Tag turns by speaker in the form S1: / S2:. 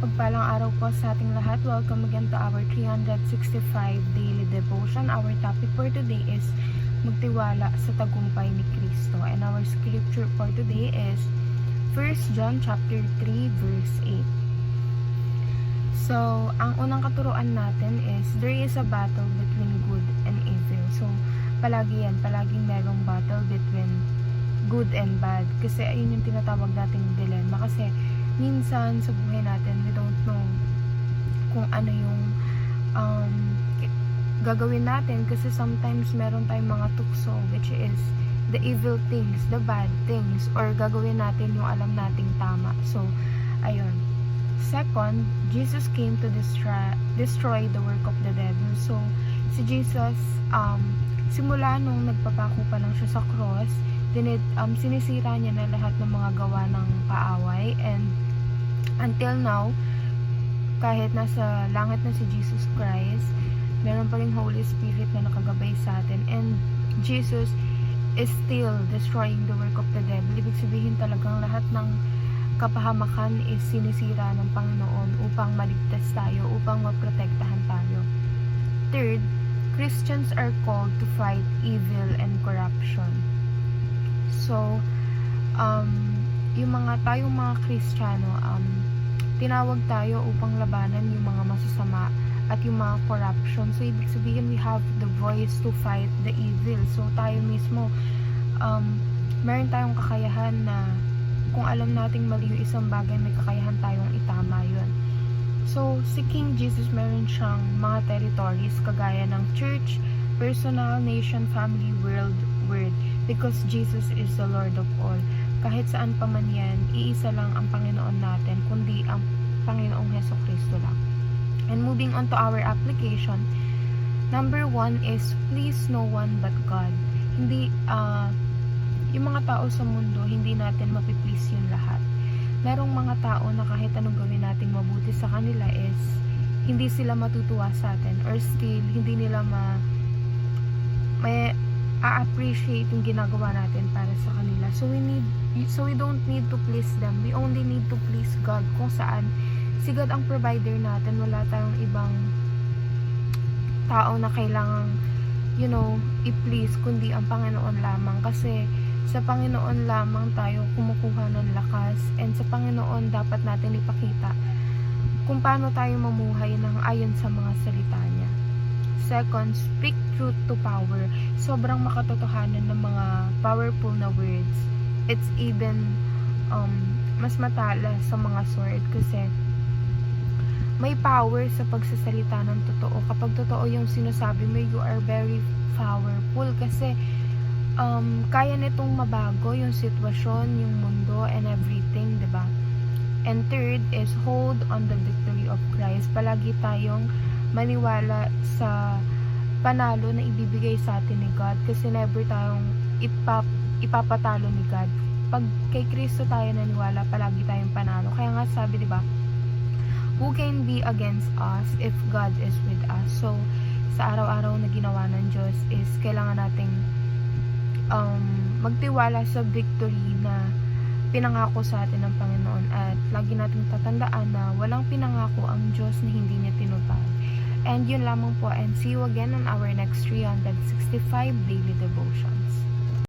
S1: mapagpalang araw po sa ating lahat. Welcome again to our 365 daily devotion. Our topic for today is magtiwala sa tagumpay ni Kristo. And our scripture for today is 1 John chapter 3 verse 8. So, ang unang katuruan natin is there is a battle between good and evil. So, palaging merong battle between good and bad. Kasi ayun yung tinatawag nating dilemma. Kasi minsan sa buhay natin, we don't know kung ano yung gagawin natin. Kasi sometimes meron tayong mga tukso, which is the evil things, the bad things, or gagawin natin yung alam nating tama. So, ayun. Second, Jesus came to destroy the work of the devil. So, si Jesus, simula nung nagpapako pa lang siya sa cross, sinisira niya na lahat ng mga gawa ng kaaway, and until now, kahit nasa langit na si Jesus Christ, meron pa ring Holy Spirit na nakagabay sa atin, and Jesus is still destroying the work of the devil. Ibig sabihin talagang lahat ng kapahamakan is sinisira ng Panginoon upang maligtas tayo, upang maprotektahan tayo. Third, Christians are called to fight evil and corruption. So, yung tayong mga Kristiyano, tinawag tayo upang labanan yung mga masasama at yung mga corruption. So, ibig sabihin, we have the voice to fight the evil. So, tayo mismo, meron tayong kakayahan na kung alam nating mali yung isang bagay, may kakayahan tayong itama yun. So, si King Jesus, meron siyang mga territories kagaya ng church, personal, nation, family, world, word. Because Jesus is the Lord of all. Kahit saan pa man yan, iisa lang ang Panginoon natin, kundi ang Panginoong Hesukristo lang. And moving on to our application, number 1 is please no one but God. Hindi, yung mga tao sa mundo, hindi natin mapiplease yung lahat. Merong mga tao na kahit anong gawin nating mabuti sa kanila is hindi sila matutuwa sa atin, or still hindi nila may appreciate yung ginagawa natin para sa kanila. So we don't need to please them. We only need to please God, kung saan si God ang provider natin. Wala tayong ibang tao na kailangang i-please, kundi ang Panginoon lamang. Kasi sa Panginoon lamang tayo kumukuha ng lakas, and sa Panginoon dapat natin ipakita kung paano tayo mamuhay ng ayon sa mga salita niya. Second, speak truth to power. Sobrang makatotohanan ng mga powerful na words. It's even mas matala sa mga sword, kasi may power sa pagsasalita ng totoo. Kapag totoo yung sinasabi mo, you are very powerful, kasi kaya nitong mabago yung sitwasyon, yung mundo, and everything, diba? And third is hold on the victory of Christ. Palagi tayong maniwala sa panalo na ibibigay sa atin ni God, kasi never tayong ipapatalo ni God. Pag kay Kristo tayo naniwala, palagi tayong panalo. Kaya nga sabi, diba, who can be against us if God is with us? So, sa araw-araw na ginawa ng Diyos is kailangan nating magtiwala sa victory na pinangako sa atin ng Panginoon, at lagi nating tatandaan na walang pinangako ang Diyos na hindi niya tinupad. And yun lamang po, and see you again on our next 365 daily devotions.